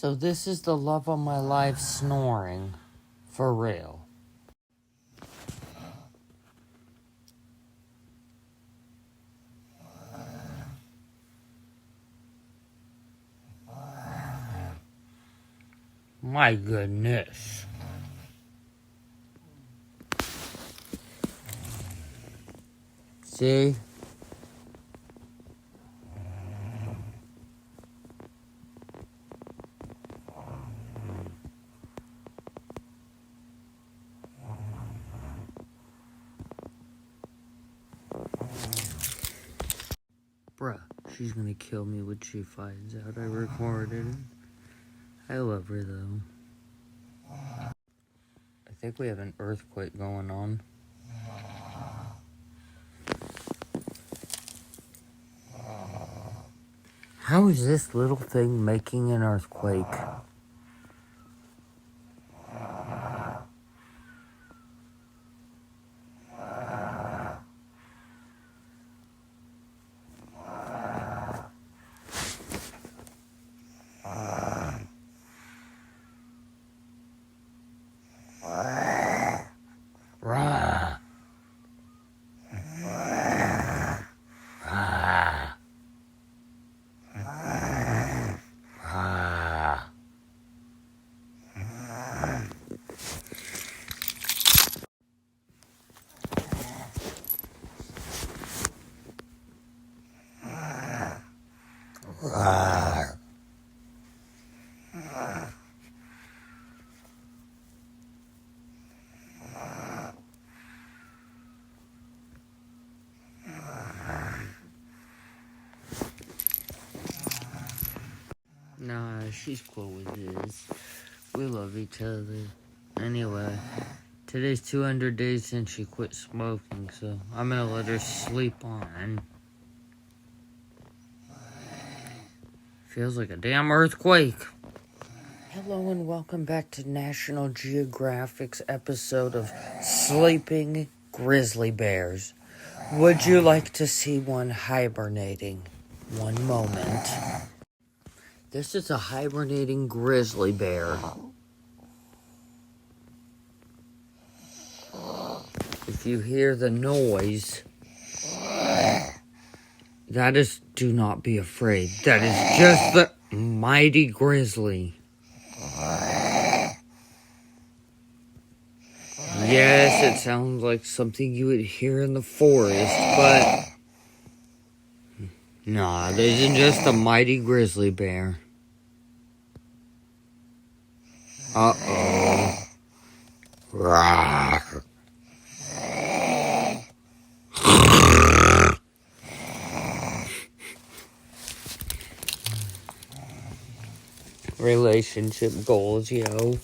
So this is the love of my life, Snoring. For real. My goodness. See? Bruh, she's gonna kill me when she finds out I recorded it. I love her though. I think we have an earthquake going on. How is this little thing making an earthquake? Rah. Rah. Rah. Rah. Nah, she's cool with this. We love each other. Anyway, today's 200 days since she quit smoking, so I'm gonna let her sleep on. Feels like a damn earthquake. Hello and welcome back to National Geographic's episode of Sleeping Grizzly Bears. Would you like to see one hibernating? One moment. This is a hibernating grizzly bear. If you hear the noise, that is, do not be afraid. That is just the mighty grizzly. Yes, it sounds like something you would hear in the forest, but nah, this is just a mighty grizzly bear. Uh-oh. Rawr. Relationship goals, yo.